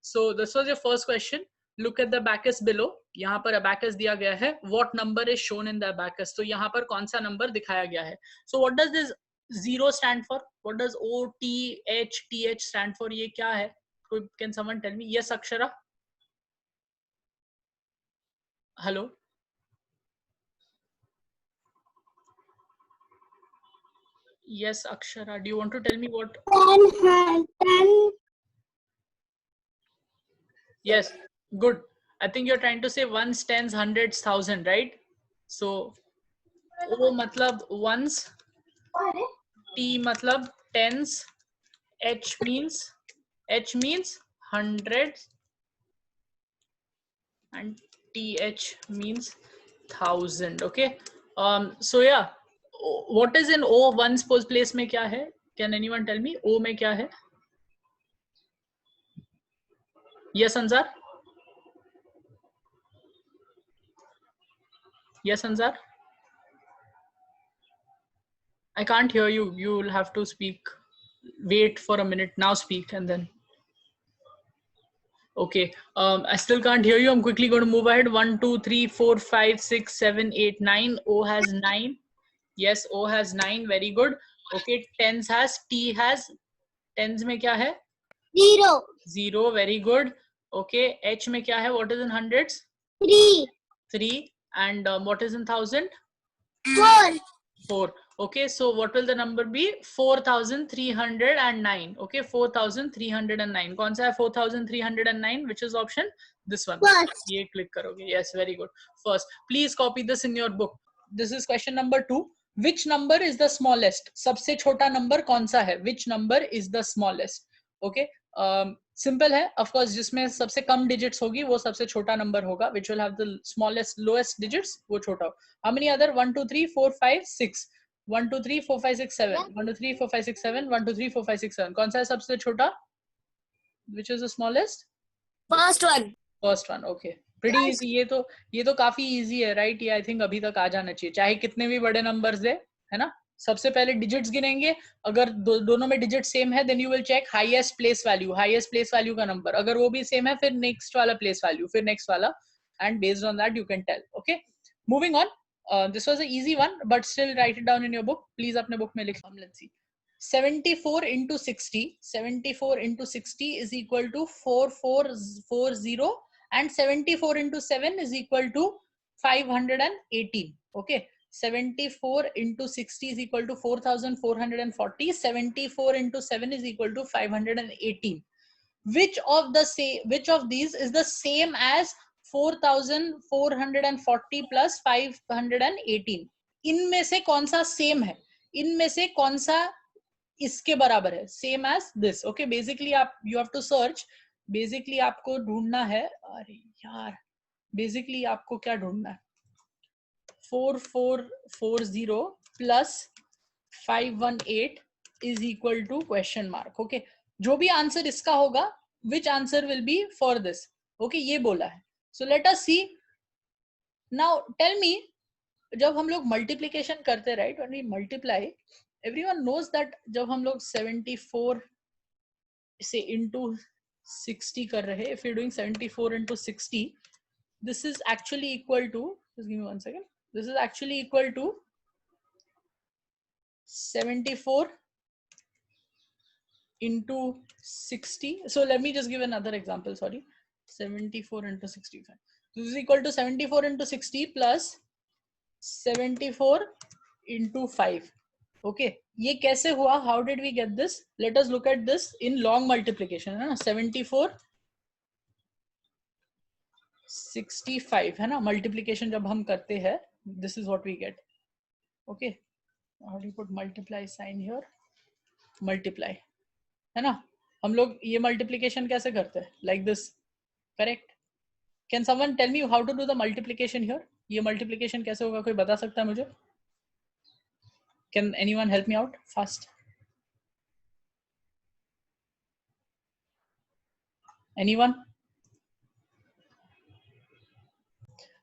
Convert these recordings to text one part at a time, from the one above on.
So this was your first question. Look at the abacus below. यहाँ पर abacus दिया गया है. What number is shown in the abacus? तो यहाँ पर कौन सा number दिखाया गया है? So what does this zero stand for? What does O T H TH stand for? ये क्या है? Can someone tell me? Yes, Akshara. Hello. Yes, Akshara. Do you want to tell me what? 10. Yes, good. I think you're trying to say ones, tens, hundreds, thousand, right? So O matlab ones, T matlab tens, H means hundreds, and TH means thousand. Okay. So yeah, what is in O ones place में क्या है? Can anyone tell me? O में क्या है? Yes, Ansar. Yes, Ansar. I can't hear you. You will have to speak. Wait for a minute. Now speak and then. Okay. I still can't hear you. I'm quickly going to move ahead. 1, 2, 3, 4, 5, 6, 7, 8, 9. O has 9. Yes, O has 9. Very good. Okay. Tens has, T has. Tens में क्या है? 0. 0. Very good. Okay. H में क्या है? What is in hundreds? 3. 3. And what is in thousand? 4. 4. Okay, so what will the number be? 4,309. Okay, 4,309. कौन सा है 4,309? Which is option? This one. First. ये click करोगे. Yes, very good. First, please copy this in your book. This is question number 2. Which number is the smallest? सबसे छोटा number कौन सा है? Which number is the smallest? Okay. Simple है. Of course, जिसमें सबसे कम digits होगी वो सबसे छोटा number होगा. Which will have the smallest, lowest digits वो छोटा हो. How many other? 1, 2, 3, 4, 5, 6. 1, 2, 3, 4, 5, 6, 7. 1, 2, 3, 4, 5, 6, 7. 1, 2, 3, 4, 5, 6, 7. कौन सा है सबसे छोटा? Which is the smallest? First one. First one. Okay. Pretty easy. ये तो काफी easy है, right? ये I think अभी तक आ जाना चाहिए. चाहे कितने भी बड़े numbers दे, है ना? सबसे पहले digits गिनेंगे. अगर दोनों में digit same है, then you will check highest place value का number. अगर वो भी same है, फिर next वाला place value, फिर next वाला, and based on that you can tell. Okay. Moving on. This was an easy one, but still write it down in your book. Please अपने book में लिख. Let's see. 74 into 60. 74 into 60 is equal to 4440, and 74 into 7 is equal to 518. Okay. 74 into 60 is equal to 4,440. 74 into 7 is equal to 518. Which of these is the same as 4,440 plus 518? इनमें से कौन सा same है? इनमें से कौन सा इसके बराबर है? Same as this. Okay, basically you have to search. Basically आपको ढूंढना है. अरे यार, basically आपको क्या ढूंढना है? 4440 plus 518 is equal to question mark. Okay, जो भी आंसर इसका होगा, which answer will be for this? Okay, ये बोला है. So let us see. Now tell me, जब हम लोग multiplication करते, right? When we multiply, everyone knows that जब हम लोग 74 से into 60 कर रहे, if you're doing 74 into 60, this is actually equal to, just give me 1 second. This is actually equal to 74 into 60. So let me just give another example. Sorry, 74 into 65. This is equal to 74 into 60 plus 74 into 5. Okay, ये कैसे हुआ? How did we get this? Let us look at this in long multiplication. है ना? 74 65 है ना? Multiplication जब हम करते हैं, this is what we get. Okay, how do you put multiply sign here? Multiply, है ना? हम लोग ये multiplication कैसे करते हैं? Like this, correct? Can someone tell me how to do the multiplication here? ये multiplication कैसे होगा? कोई बता सकता है मुझे? Can anyone help me out fast? Anyone?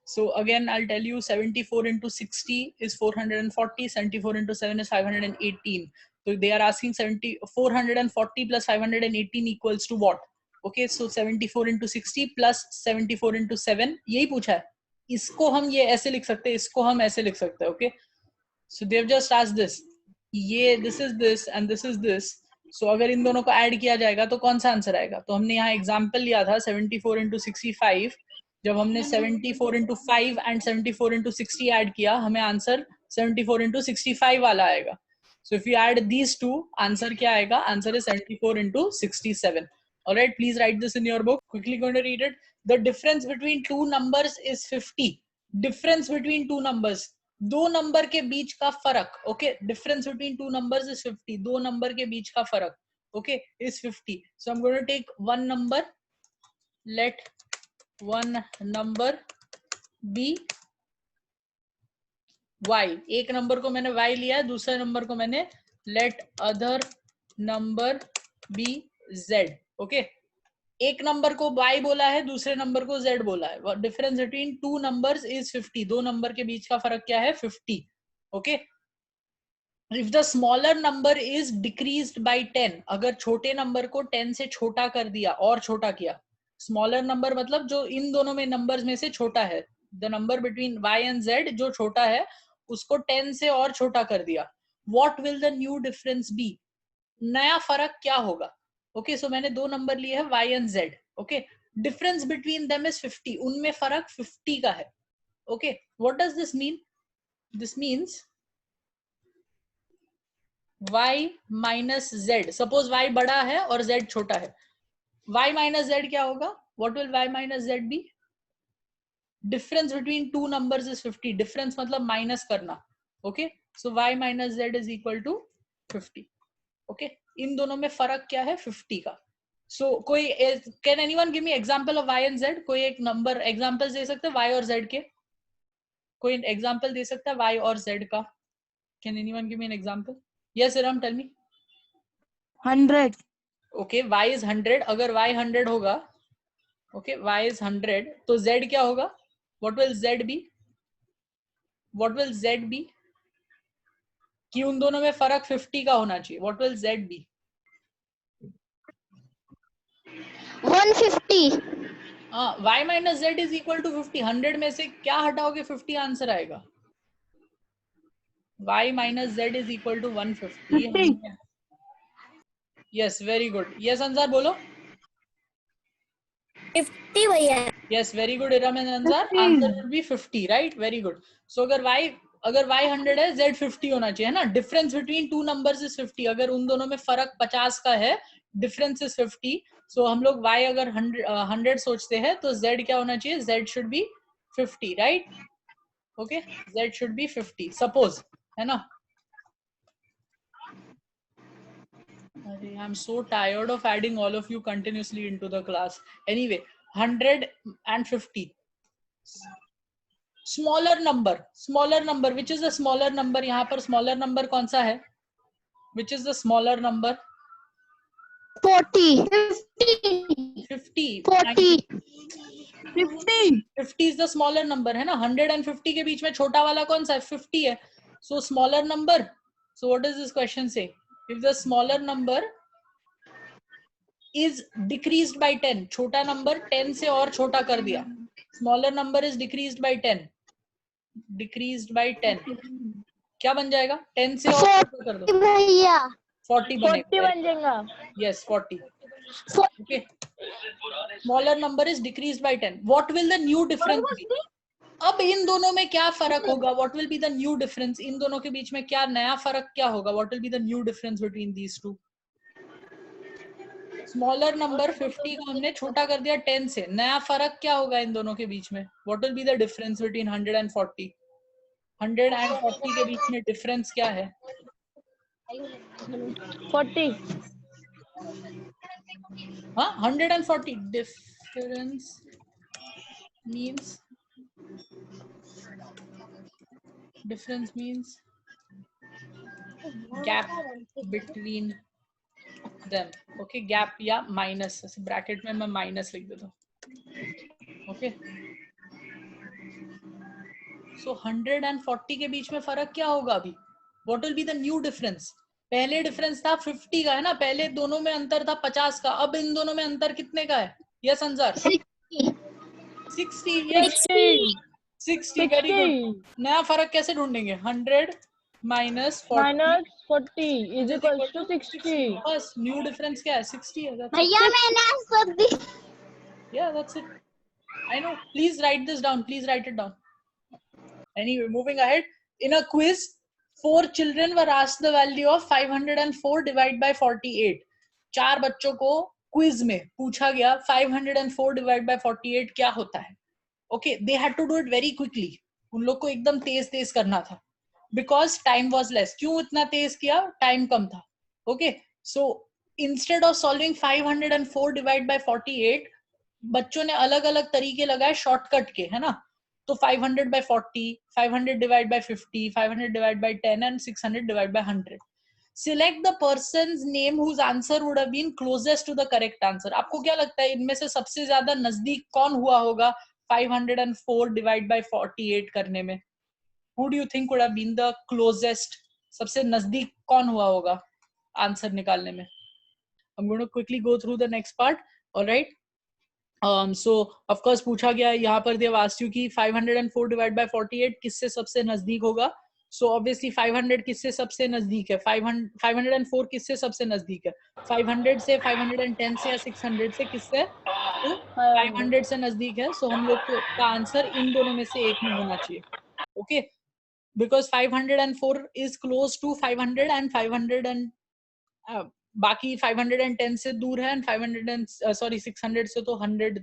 So again, I'll tell you 74 into 60 is 440, 74 into 7 is 518. So they are asking 440 plus 518 equals to what? Okay so 74 into 60 plus 74 into 7 यही पूछा है. इसको हम ये ऐसे लिख सकते हैं, इसको हम ऐसे लिख सकते हैं. Okay so Dev just asked this, ये this is this and this is this. So अगर इन दोनों को ऐड किया जाएगा तो कौन सा आंसर आएगा? तो हमने यहाँ एग्जांपल लिया था 74 into 65. जब हमने 74 into 5 एंड 74 into 60 ऐड किया, हमें आंसर 74 into 65 वाला आएगा. So if you add these two, answer क्या आएगा? Answer is 74 into 67. All right, please write this in your book. Quickly going to read it. The difference between two numbers is 50. Difference between two numbers. दो number के बीच का फर्क. Okay, difference between two numbers is 50. दो number के बीच का फर्क. Okay, is 50. So I'm going to take one number. Let one number be y. एक number को मैंने y लिया, दूसरे नंबर को मैंने let other number be z. Okay एक नंबर को y बोला है, दूसरे नंबर को z बोला है. Difference between two numbers is 50. दो नंबर के बीच का फर्क क्या है? 50. Okay if the smaller number is decreased bye 10, अगर छोटे नंबर को 10 से छोटा कर दिया और छोटा किया. स्मॉलर नंबर मतलब जो इन दोनों में नंबर्स में से छोटा है. The number between y and z जो छोटा है उसको 10 से और छोटा कर दिया. What will the new difference be? नया फर्क क्या होगा? ओके सो मैंने दो नंबर लिए हैं y and z. Okay difference between them is 50. उनमें फर्क 50 का है. Okay what does this mean? This means y minus z. Suppose y बड़ा है और z छोटा है. y माइनस z क्या होगा? What will y minus z be? Difference between two numbers is 50. Difference मतलब माइनस करना. Okay so y minus z is equal to 50. Okay इन दोनों में फर्क क्या है? 50 का. सो कोई can anyone give me example of y and z? कोई एक नंबर एग्जांपल दे सकते हैं y और z के? कोई एग्जांपल दे सकता है y और z का? Can anyone give me an example? Yes Iram tell me. 100. Okay y is 100. अगर y 100 होगा, ओके y इज 100 तो z क्या होगा? What will z be? What will z be? कि उन दोनों में फर्क 50 का होना चाहिए. What will z be? 150. y minus z is equal to 50. 100 में से क्या हटाओगे? 50 आंसर आएगा. y minus z is equal to 150. Yes very good. Yes Anjar बोलो. 50 भैया. Yes very good Iram and Anjar. Answer will be 50 right. Very good. सो अगर y 100 है, z 50 होना चाहिए, है ना. Difference between two numbers is 50. अगर उन दोनों में फर्क 50 का है, डिफरेंस इज 50. सो हम लोग y अगर 100 सोचते हैं तो z क्या होना चाहिए? z should be 50 right. Okay z should be 50 suppose, है ना. I am so tired of adding all of you continuously into the class. Anyway, 150. Smaller number. Which is the smaller number? यहाँ पर smaller number कौन सा है? Which is the smaller number? 40. 50. 40. 50. is the smaller number, है ना. 100 and 50 के बीच में छोटा वाला कौन सा है? 50 है. So smaller number. So what does this question say? If the smaller number is decreased by 10, छोटा नंबर 10 से और छोटा कर दिया. Smaller number is decreased by 10. Decreased by 10. क्या बन जाएगा? 10 से और छोटा कर दो. भैया 40 40 बनेगा. बन जाएगा. Yes 40. Okay. Smaller number is decreased by 10. What will the new difference be? अब इन दोनों में क्या फर्क होगा? What will be the new difference? इन दोनों के बीच में क्या नया फर्क क्या होगा? What will be the new difference between these two? Smaller number 50 को हमने छोटा कर दिया 10 से. नया फर्क क्या होगा इन दोनों के बीच में? What will be the difference between 100 and 40? 100 and 40 के बीच में डिफरेंस क्या है? 40. हाँ 100 and 40 difference means gap between them. Okay gap या माइनस. ऐसे ब्रैकेट में मैं माइनस लिख देता हूँ. ओके सो 100 and 40 के बीच में फर्क क्या होगा अभी? What will be the new difference? पहले डिफरेंस था 50 का, है ना, पहले दोनों में अंतर था 50 का, अब इन दोनों में अंतर कितने का है? Yes Anjar 60, yes 60, very good. नया फर्क कैसे ढूंढेंगे? 100 minus 40 is is equals equal to to 60. बस न्यू डिफरेंस क्या है? 60 है, that's it. भैया मैंने answer the. Yeah, that's it. I know. Please write this down. Please write it down. Anyway, moving ahead. In a quiz, 4 children were asked the value of 504 divided by 48. 4 बच्चों को quiz में पूछा गया 504 divided by 48 क्या होता है? Okay, they had to do it very quickly. उन लोग को एकदम तेज तेज करना था. Because time was less. क्यों इतना तेज किया? Time कम था. Okay, so instead of solving 504 divided by 48, बच्चों ने अलग अलग तरीके लगाए शॉर्टकट के, है ना? तो 500 by 40, 500 divided by 50, 500 divided by 10 and 600 divided by 100. Select the person's name whose answer would have been closest to the correct answer. आपको क्या लगता है इनमें से सबसे ज्यादा नजदीक कौन हुआ होगा 504 divided by 48 करने में? Who do you think would have been the closest? सबसे नजदीक कौन हुआ होगा आंसर निकालने में? I'm going to quickly go through the next part. All right. So of course पूछा गया यहाँ पर they have asked you कि 504 divided by 48 किससे सबसे नजदीक होगा? So obviously 500 किससे सबसे नजदीक है? 504 किससे सबसे नजदीक है? 500 से, 510 से या 600 से? किससे? तो 500 से नजदीक है. So हम लोग का आंसर इन दोनों में से एक में होना चाहिए. Okay. Because 504 is close to 500 and 500 and बाकी 510 से दूर है, एंड 600 से तो 100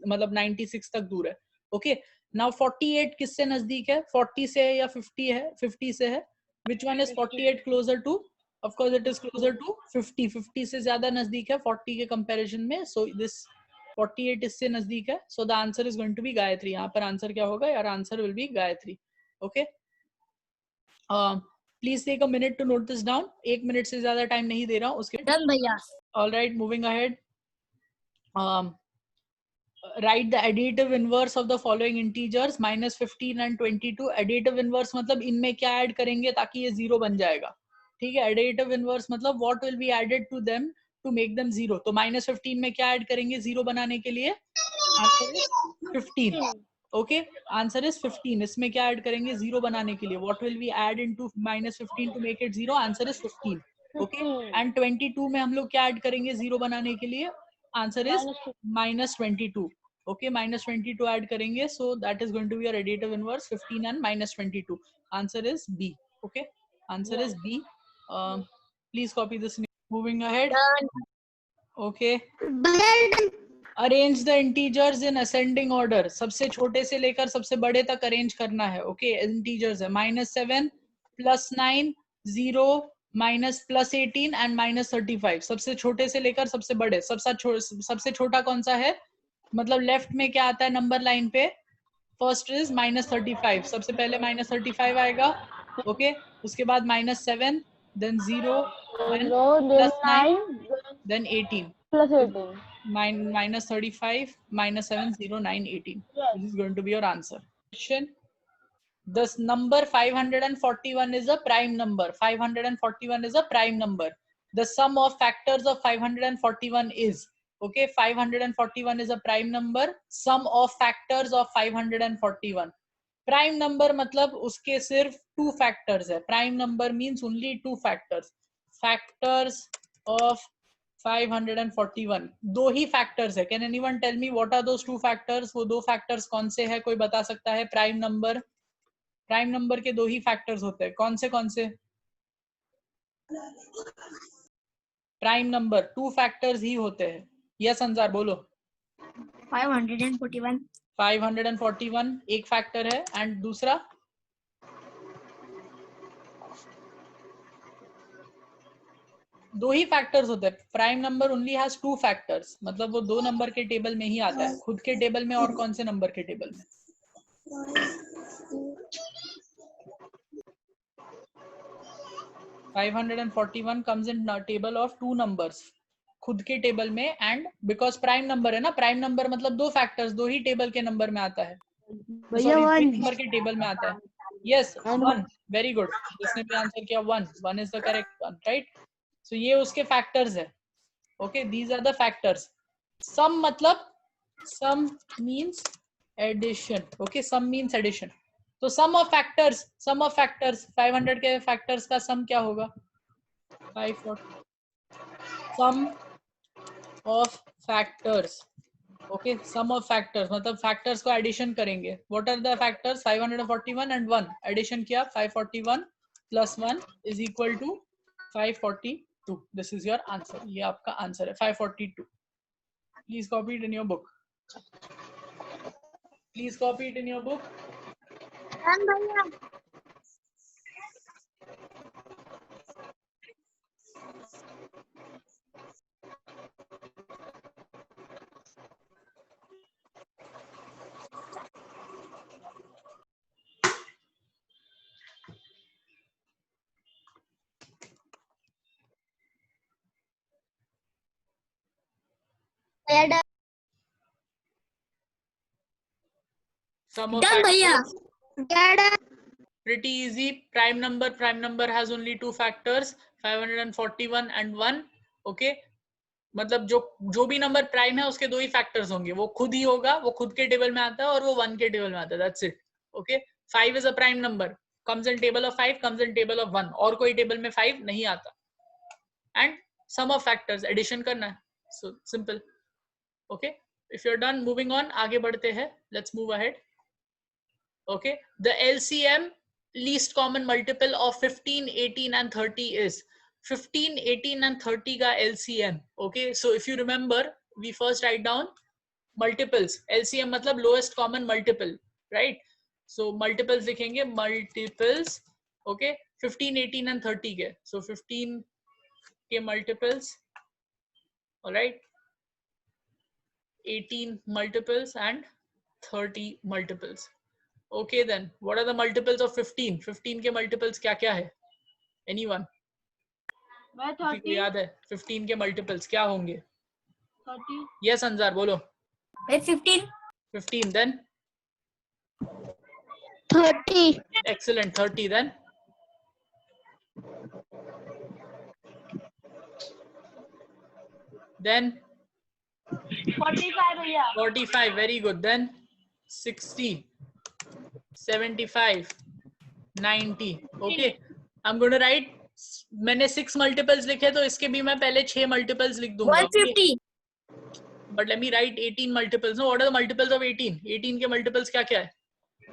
मतलब 96 तक दूर है. ओके, नाउ 48 किससे नजदीक है? 40 से है या 50 है? 50 से है. Which one is 48 closer to? Of course it is closer to 50. 50 से ज्यादा नजदीक है 40 के कंपैरिजन में. सो दिस 48 इससे नजदीक है. So the answer is going to be Gayatri. यहाँ पर आंसर क्या होगा यार? Answer will be Gayatri. Okay, please take a minute to note this down. 1 minute से ज्यादा टाइम नहीं दे रहा हूँ उसके. डन भैया. All right, moving ahead. Write the additive inverse of the following integers minus 15 and 22. Additive inverse मतलब इनमें क्या ऐड करेंगे ताकि ये 0 बन जाएगा. ठीक है, additive inverse मतलब what will be added to them to make them 0. तो minus 15 में क्या ऐड करेंगे 0 बनाने के लिए? Answer is 15. Okay, answer is 15. इसमें क्या ऐड करेंगे 0 बनाने के लिए? What will be add into -15 to make it 0? Answer is 15. Okay, and 22 में हम लोग क्या ऐड करेंगे 0 बनाने के लिए? Answer is -22. ओके, -22 ऐड करेंगे. So that is going to be your additive inverse 15 and -22. Answer is B. Okay, answer is B. Please copy this. Moving ahead. Okay, arrange the integers in ascending order. सबसे छोटे से लेकर सबसे बड़े तक arrange करना है. ओके, इंटीजर्स है -7 +9 0 -+18 एंड -35. सबसे छोटे से लेकर सबसे बड़े. सबसे छोटा कौन सा है? मतलब लेफ्ट में क्या आता है नंबर लाइन पे? First is -35. सबसे पहले -35 आएगा. ओके, उसके बाद -7, then 0, then +9, then 18. -35 -7 0 9 18. This is going to be your answer. Question. This number 541 is a prime number. 541 is a prime number. The sum of factors of 541 is, okay, 541 is a prime number. Sum of factors of 541. Prime number मतलब उसके सिर्फ 2 factors है. Prime number means only 2 factors. Factors of 541 दो ही factors है. Can anyone tell me what are those 2 factors? वो 2 factors कौन से है? कोई बता सकता है? प्राइम नंबर के 2 ही फैक्टर्स होते हैं. कौन से? प्राइम नंबर 2 फैक्टर्स ही होते हैं. यस अंजार बोलो. 541 एक फैक्टर है, एंड दूसरा? दो ही फैक्टर्स होते हैं. Prime number only has 2 factors. मतलब वो 2 नंबर के टेबल में ही आता है. खुद के टेबल में और कौन से नंबर के टेबल में? 541 comes in table of 2 numbers. खुद के टेबल में. एंड बिकॉज प्राइम नंबर है ना, प्राइम नंबर मतलब 2 फैक्टर्स, 2 ही टेबल के नंबर में आता है. सॉरी, 2 नंबर के टेबल में आता है. Yes, 1. Very good. जिसने भी आंसर किया 1. 1 is the correct one, right? So ये उसके factors है. Okay, these are the factors. Sum मतलब sum means addition. Okay, sum means addition. तो sum of factors 500 के factors का sum क्या होगा? 540. Sum of factors. Okay, sum of factors मतलब factors को addition करेंगे. What are the factors? 541 and 1. Addition किया 541 plus 1 is equal to 542. This is your answer. ये आपका answer है 542. Please copy it in your book. Please copy it in your book. Done भैया. भैया done. Sum of Done भैया. factors. Done. Pretty easy. Prime number has only 2 factors, 541 and 1. Okay, मतलब जो भी number prime है उसके 2 ही factors होंगे. वो खुद ही होगा, वो खुद के टेबल में आता है और वो 1 के टेबल में आता है. That's it. Okay, 5 is a prime number. Comes in table of 5, comes in table of 1. और कोई टेबल में 5 नहीं आता. And sum of factors addition करना है. So simple. Okay, if you're done, moving on. आगे बढ़ते हैं. Let's move ahead. Okay, the LCM least common multiple of 15, 18 and 30 is 15, 18 and 30 का LCM. Okay, so if you remember, we first write down multiples. LCM मतलब lowest common multiple, right? So multiples लिखेंगे, multiples. Okay, 15, 18 and 30 के. So 15 के multiples, all right, 18 multiples and 30 multiples. Okay, then what are the multiples of 15? 15 के multiples क्या क्या है? Anyone? मैं किसी को 30. याद है 15 के multiples क्या होंगे? 30. Yes, अंजार बोलो. 15. 15 then 30. excellent. 30 then then 45 भैया. 45. Very good. Then 60, 75, 90. Okay, I'm going to write. मैंने 6 multiples लिखे तो इसके भी मैं पहले 6 multiples लिख दूंगा. 150. But let me write 18 multiples. No, what are the multiples of 18? 18 के multiples क्या क्या है?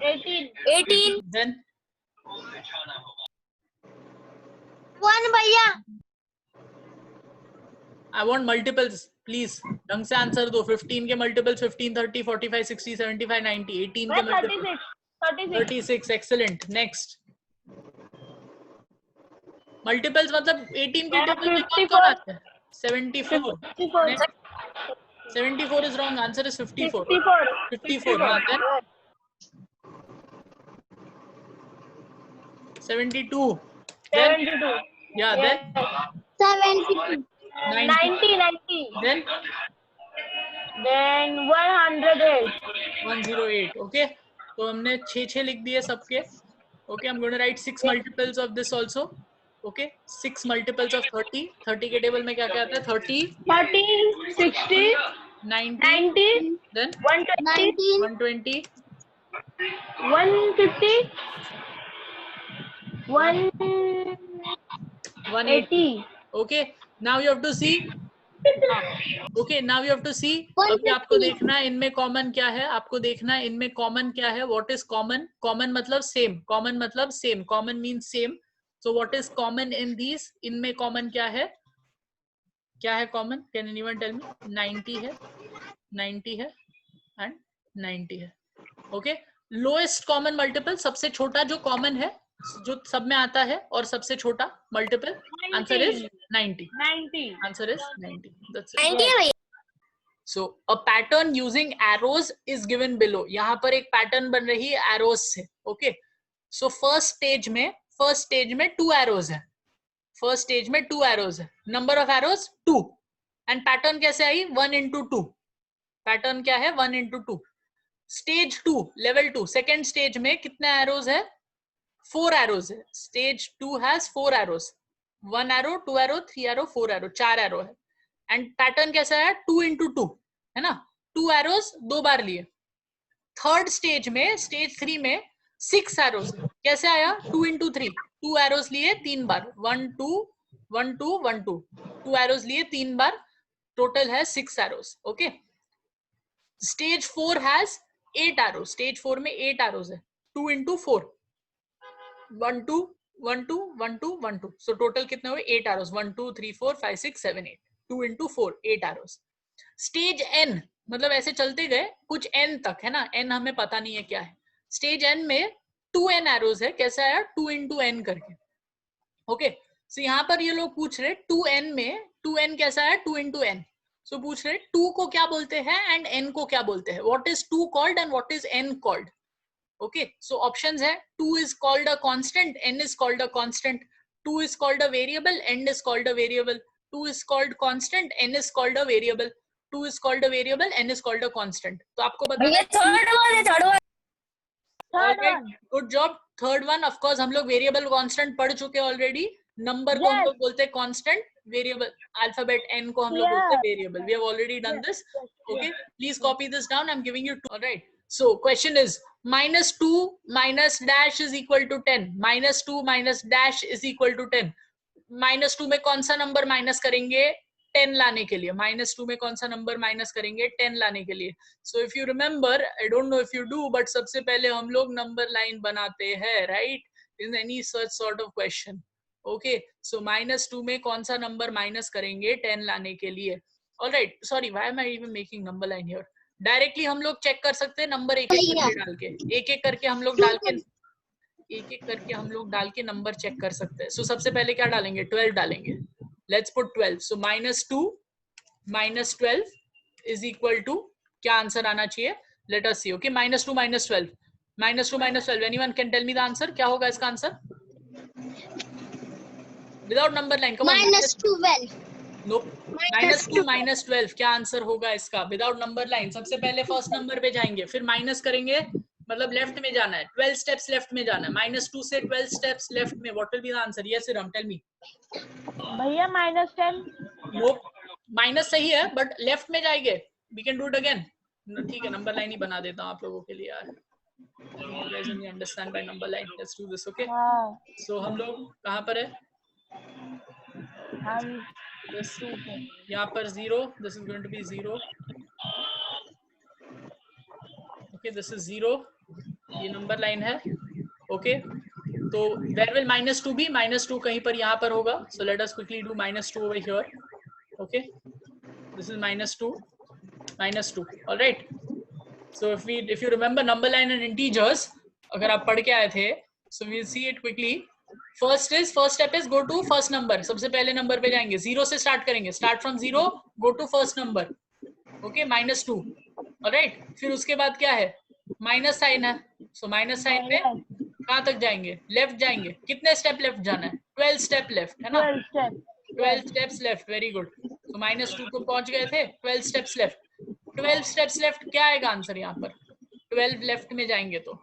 18. 18. Then 1 भैया. I want multiples, please. ढंग से आंसर दो. 15 के multiples 15, 30, 45, 60, 75, 90. 18 के मैं multiples 36. Excellent. Next. Multiples मतलब 18 के टेबल में कौन कौन आता है? 74. 54. Next. 74 is wrong. Answer is 54. 54. 54. Then 72. Then 72. yeah. Then 72. 90. Then Then 108. 108. Okay. तो हमने 6 लिख दिए सबके. Okay, I'm going to write 6 multiples of this also. Okay, 6 multiples of 30. 30 के टेबल में क्या क्या आता है? 30, 30, 60, 90, 90, then 120, 120, 150, 180. Okay, now you have to see. Okay, now you have to see. अभी आपको देखना है इनमें कॉमन क्या है. आपको देखना है इनमें कॉमन क्या है. What is common? Common मतलब same. Common मतलब same. Common means same. So what is common in these? इनमें कॉमन क्या है? क्या है common? Can anyone tell me? 90 है, 90 है and 90 है. Okay, lowest common multiple सबसे छोटा जो कॉमन है, जो सब में आता है और सबसे छोटा multiple. Answer is 90. 90. Answer is 90. That's it. 90 भैया. So a pattern using arrows is given below. यहाँ पर एक पैटर्न बन रही है arrows से. Okay. So first stage में 2 arrows है. First stage में 2 arrows है. Number of arrows 2. And pattern कैसे आई? 1 into 2. Pattern क्या है? 1 into 2. Stage 2, level 2. Second stage में कितने arrows है? 4 एरोज है. Stage 2 has 4 arrows. 1 arrow, 2 arrow, 3 arrow, 4 arrow, 4 arrow है. एंड पैटर्न कैसा है? 2 into 2 है ना. 2 एरोज 2 बार लिए. थर्ड स्टेज में, स्टेज 3 में 6 एरोज. कैसे आया? 2 into 3. 2 एरोज लिए 3 बार. 1 2 1 2 1 2. 2 एरोज लिए 3 बार. टोटल है 6 arrows. Okay. Stage 4 has 8 arrows. Stage 4 में 8 एरोज है. 2 into 4. 1 2 1 2 1 2 1 2. सो टोटल कितने हुए? 8 arrows. 1 2 3 4 5 6 7 8. 2 into 4, 8 arrows. Stage n, मतलब ऐसे चलते गए कुछ n तक है ना. n हमें पता नहीं है क्या है. स्टेज n में 2n एरोज है. कैसा आया? 2 into n करके. ओके. सो यहाँ पर ये लोग पूछ रहे 2n में 2n कैसा है? 2 into n. सो पूछ रहे 2 को क्या बोलते हैं एंड n को क्या बोलते हैं. What is 2 called and what is n called. Okay, so options है 2 is called a constant, n is called a constant, 2 is called a variable, n is called a variable, 2 is called constant, n is called a variable, 2 is called a variable, n is called a constant. तो आपको बताना है third alright, one. good job. Third one, of course हम लोग variable constant पढ़ चुके already. Number को हम लोग बोलते हैं कांस्टेंट. वेरिएबल अल्फाबेट n को हम लोग बोलते हैं variable. We have already done this. Okay, please copy this down. I'm giving you two. All right. So question is -2 minus dash is equal to 10. -2 minus dash is equal to 10. -2 में कौन सा number minus करेंगे 10 लाने के लिए? -2 में कौन सा नंबर माइनस करेंगे 10 लाने के लिए? So if you remember, I don't know if you do, but सबसे पहले हम लोग नंबर लाइन बनाते हैं, right, in any such sort of question. Okay, so -2 में कौन सा नंबर माइनस करेंगे 10 लाने के लिए? Alright, sorry, why am I even making number line here? Directly हम लोग चेक कर सकते हैं नंबर एक एक करके डाल के. एक एक करके हम लोग डाल के, एक एक करके हम लोग डाल के नंबर चेक कर सकते हैं. सो सबसे पहले क्या डालेंगे? 12 डालेंगे. Let's put 12. So -2 minus 12 is equal to, क्या आंसर आना चाहिए? Let us see. Okay, -2 minus 12, -2 minus 12. Anyone can tell me the answer? क्या होगा इसका answer without number line? Come on. -12. No, -2 minus 12 क्या आंसर होगा इसका विदाउट नंबर लाइन? सबसे पहले फर्स्ट नंबर पे जाएंगे, फिर माइनस करेंगे, मतलब लेफ्ट में जाना है. 12 स्टेप्स लेफ्ट में जाना है. -2 से 12 स्टेप्स लेफ्ट में. What will be the answer? Yes Ram, tell me. भैया -10. नो, माइनस सही है बट लेफ्ट में जाएंगे. We can do it again. ठीक है, नंबर लाइन ही बना देता हूँ आप लोगों के लिए यार. You guys only understand by number line. Let's do this, okay? So हम लोग कहाँ पर है? हम This यहाँ पर 0. This is going to be 0. Okay, this is 0. ये नंबर लाइन है. Okay, तो where will -2 be? -2 कहीं पर यहाँ पर होगा. So let us quickly do -2 over here. Okay, this is -2, -2. All right. So if you remember number line and integers, अगर आप पढ़ के आए थे, so we'll see it quickly. First step is go to first number. सबसे पहले number पे जाएंगे. 0 से स्टार्ट करेंगे. Start from 0, go to first number. Okay, -2. Alright. फिर उसके बाद क्या है? माइनस साइन है. So माइनस साइन में कहाँ तक जाएंगे? लेफ्ट जाएंगे. कितने स्टेप लेफ्ट जाना है? 12 स्टेप लेफ्ट है ना. 12 स्टेप्स लेफ्ट. Very good. तो -2 को पहुंच गए थे. 12 स्टेप्स लेफ्ट. 12 steps left. क्या आएगा आंसर यहाँ पर? 12 लेफ्ट में जाएंगे तो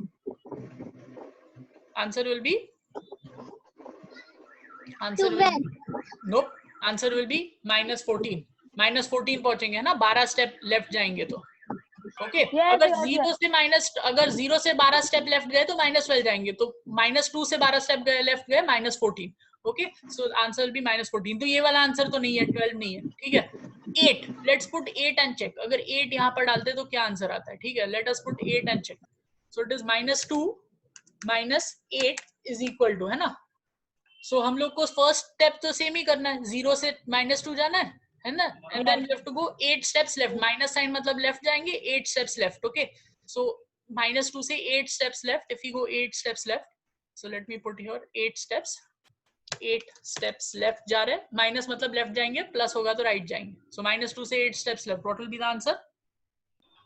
answer will B, nope, answer will B -14. -14 पहुंचेंगे है ना. 12 स्टेप लेफ्ट जाएंगे तो. ओके, अगर 0 से 12 स्टेप लेफ्ट गए तो -12 जाएंगे. तो -2 से 12 स्टेप लेफ्ट गए -14. Okay, so answer will B -14. तो ये वाला आंसर तो नहीं है, 12 नहीं है. ठीक है. 8, लेट्स पुट 8 एंड चेक. अगर 8 यहाँ पर डालते तो क्या आंसर आता है? ठीक है, let us put 8 and check. So it is -2 minus 8 is equal to, है ना. सो हम लोग को फर्स्ट स्टेप तो सेम ही करना है. 0 से -2 जाना है ना. And then we have to go 8 steps left. Minus sign मतलब लेफ्ट जाएंगे. 8 स्टेप्स लेफ्ट. ओके, सो -2 से 8 steps left. If you go 8 steps left, so let me put here 8 steps. 8 steps left जा रहे हैं. माइनस मतलब left जाएंगे, plus होगा तो राइट जाएंगे. सो -2 से 8 steps left. What will be the answer?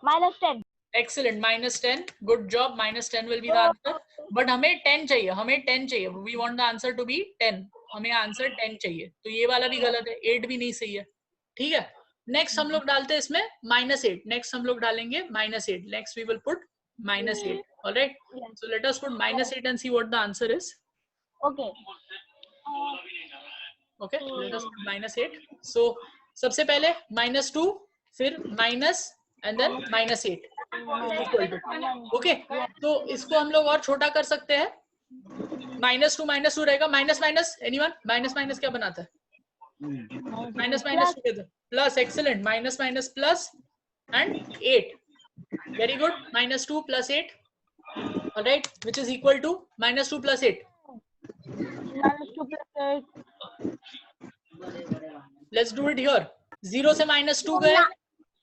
-10. Excellent, -10. Good job. -10 will be the answer. But हमें 10 चाहिए. हमें 10 चाहिए. We want the answer to be 10. हमें आंसर 10 चाहिए. तो ये वाला भी गलत है. 8 भी नहीं सही है. ठीक है. नेक्स्ट हम लोग डालते हैं इसमें -8. नेक्स्ट हम लोग डालेंगे -8. Next we will put -8. All right. Yes. So let us put -8 and see what the answer is. Okay. Okay. Let us put -8. So सबसे पहले -2, फिर minus and then -8 equal to. Okay. तो इसको हम लोग और छोटा कर सकते हैं. -2 रहेगा. Minus minus anyone. Minus minus क्या बनाता है? Minus minus together plus. Excellent. Minus minus plus and 8. Very good. -2 + 8. Alright, which is equal to -2 + 8. -2 + 8. Let's do it here. 0 से -2 गए.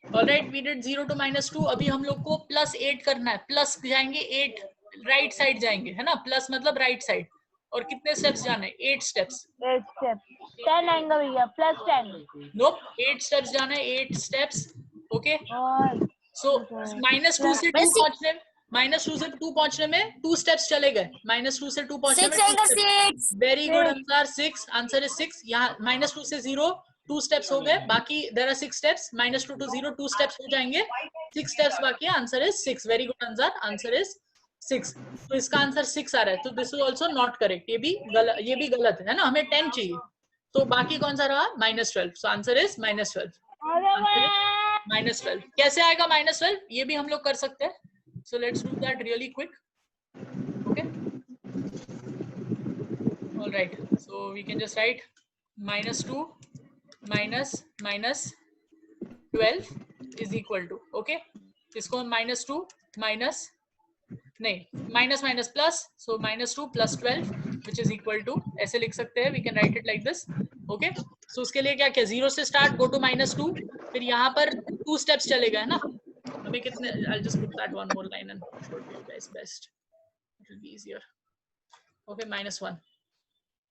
Alright, we did 0 to -2. अभी हम लोग को +8 करना है. प्लस जाएंगे 8 राइट साइड जाएंगे, है ना. प्लस मतलब राइट साइड. और कितने स्टेप्स जाने? 8 स्टेप्स. 8 steps. 10 आएगा भैया. +10. नोप. 8 स्टेप्स जाना है. 8 स्टेप्स. ओके. और सो -2 से 2 पहुंचने, -2 से 2 पहुंचने में 2 स्टेप्स चले गए. -2 से 2 पहुंचने में 2 steps. Very good answer. 6. Answer is 6. यहाँ -2 से 0 2 स्टेप्स हो गए. बाकी there are 6 steps. -2 to 0 2 steps हो जाएंगे. 6 स्टेप्स बाकी है. Answer is 6. Very good answer. Answer is 6. तो इसका आंसर 6 आ रहा है. तो this is also not correct. ये भी गलत है ना. हमें 10 चाहिए. तो बाकी कौन सा रहा? -12. So answer is -12. -12. कैसे आएगा -12? ये भी हम लोग कर सकते हैं. So let's do that really quick. Okay. Alright, so we can just write -2 -12 is equal to. Okay. इसको -2 माइनस नहीं minus minus plus. So -2 + 12 which is equal to, ऐसे लिख सकते हैं. We can write it like this. Okay. So उसके लिए क्या किया? 0 से स्टार्ट, गो टू -2. फिर यहाँ पर 2 स्टेप्स चले गए ना. अभी कितने? I'll just put that one more line and show it to you guys best. It will be easier. Okay, -1.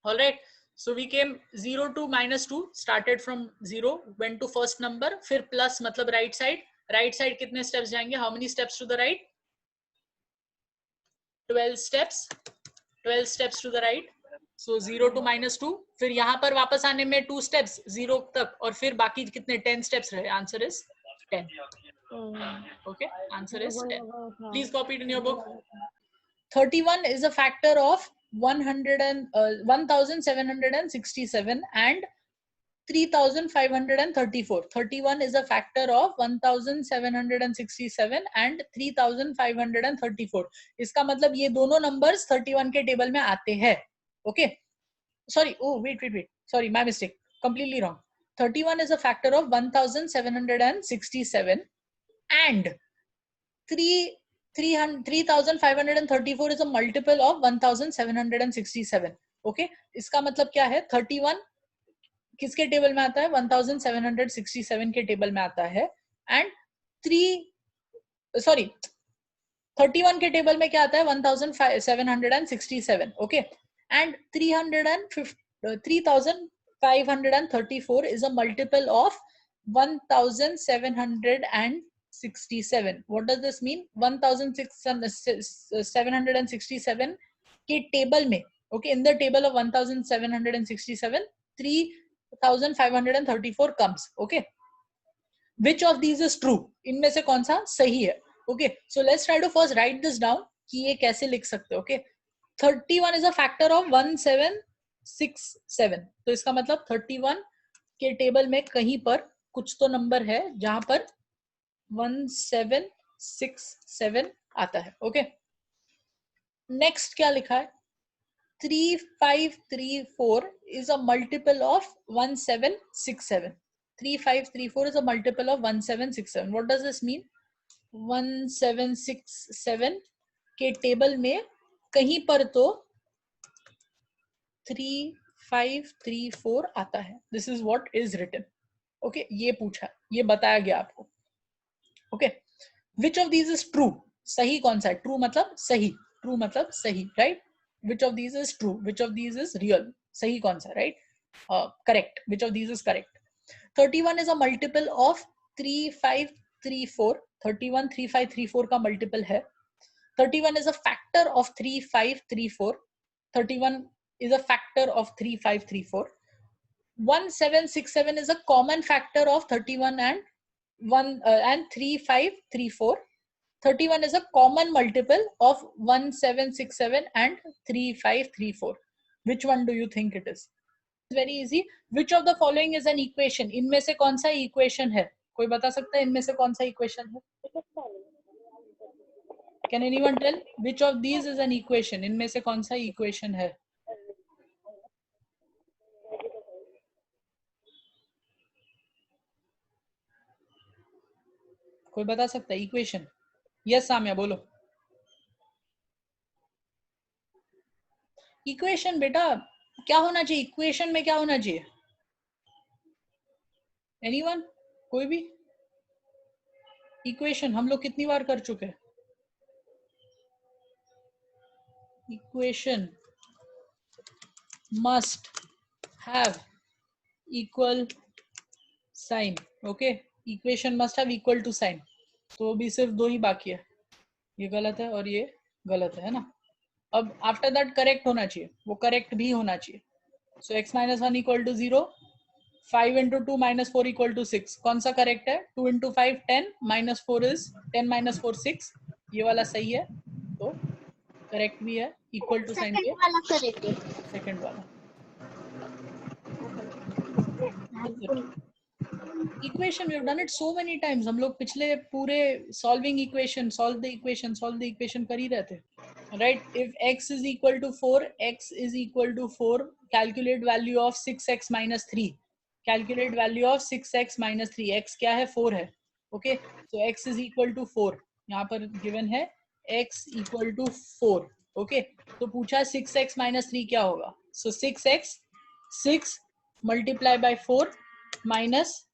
All right. So we came 0 to -2, started from 0, went to first number, फिर plus मतलब right side. Right side कितने steps जाएंगे? How many steps to the right? 12 steps. 12 steps to the right. So 0 to -2. फिर यहाँ पर वापस आने में 2 steps 0 तक, और फिर बाकी कितने? 10 steps रहे. Answer is 10. Okay, answer is 10. Please copy it in your book. 31 is a factor of 1767 and 3534. 31 is a factor of 1767 and 3534. इसका मतलब ये दोनों numbers 31 के टेबल में आते हैं. Okay. Sorry. Oh, wait. Sorry, my mistake. Completely wrong. 31 is a factor of 1767 and 3534 is a multiple of 1767. Okay. इसका मतलब क्या है? 31 किसके टेबल में आता है? 1767 के टेबल में आता है. एंड 31 के टेबल में क्या आता है? 1767. Okay. And 3534 is a multiple of 1767. What does this mean? 1767 के टेबल में, okay, in the table of 1767, 3534 comes. Okay. Which of these is true? इनमें से कौन सा सही है? Okay. So let's try to first write this down कि ये कैसे लिख सकते हैं. Okay. 31 is a factor of 1767. तो इसका मतलब 31 के टेबल में कहीं पर कुछ तो नंबर है जहां पर 1767 आता है. ओके. नेक्स्ट क्या लिखा है? 3534 is a multiple of 1767. 3534 is a multiple of 1767. What does this mean? 1767 के टेबल में कहीं पर तो 3534 आता है. This is what is written. Okay, ये पूछा, ये बताया गया आपको. Okay, which of these is true? सही कौन सा है? True मतलब सही. True मतलब सही, right? Which of these is true? Which of these is real? सही कौन सा, right? Correct. Which of these is correct? 31 is a multiple of 3534. 31 3534 का multiple है. 31 is a factor of 3534. 31 is a factor of 3534. 1767 is a common factor of 31 and 3534. 31 is a common multiple of 1767 and 3534. Which one do you think it is? Very easy. Which of the following is an equation? इनमें से कौन सा equation है? कोई बता सकता है इनमें से कौन सा equation है? Can anyone tell which of these is an equation? इनमें से कौन सा equation है? कोई बता सकता है equation? Yes, साम्या बोलो. Equation बेटा क्या होना चाहिए? Equation में क्या होना चाहिए? Anyone? कोई भी? Equation हम लोग कितनी बार कर चुके हैं? Equation must have equal sign. Okay, equation must have equal to sign. तो अभी सिर्फ दो ही बाकी है, ये गलत है और ये गलत है ना. अब आफ्टर दैट करेक्ट होना चाहिए, वो करेक्ट भी होना चाहिए. सो x - 1 = 0, 5 × 2 - 4 = 6. कौन सा करेक्ट है? 2 × 5 10 - 4 is 10 - 4 6. ये वाला सही है, तो करेक्ट भी है. इक्वल टू साइन पे सेकंड वाला. Equation we have done it so many times. हम लोग पिछले पूरे solve the equation कर ही रहे थे. Right? If x is equal to 4, x is equal to 4, calculate value of 6x - 3. Calculate value of 6x - 3. x क्या है? 4 है. Okay, so x is equal to 4. यहाँ पर given है x equal to 4. Okay, तो पूछा 6x - 3 क्या होगा? So 6x, 6 multiply by 4 minus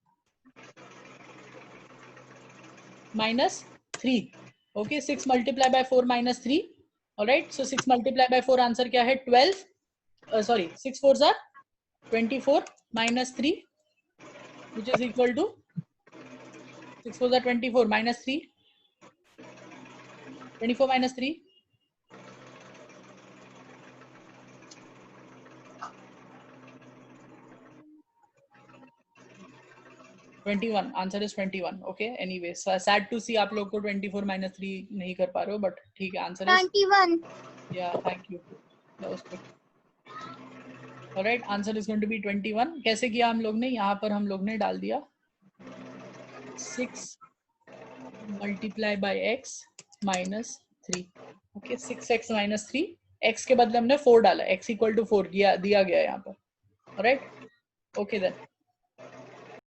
3. Okay, 6 multiply by 4 minus 3. All right, so 6 multiply by 4 answer क्या है? 12. Sorry, 6 4s are 24 minus 3, which is equal to 6 4s are 24 minus 3. 24 minus 3. 21. Answer is 21. Okay, anyway sad to see आप लोग को 24 - 3 नहीं कर पा रहे हो, बट ठीक है. Answer is 21. या thank you, that was good. Alright, answer is going to be 21. कैसे किया हम लोग ने? यहाँ पर हम लोग ने डाल दिया 6 multiply by x minus 3. Okay, 6x - 3. x के बदले हमने 4 डाला. x = 4 दिया गया यहाँ पर. Alright, okay then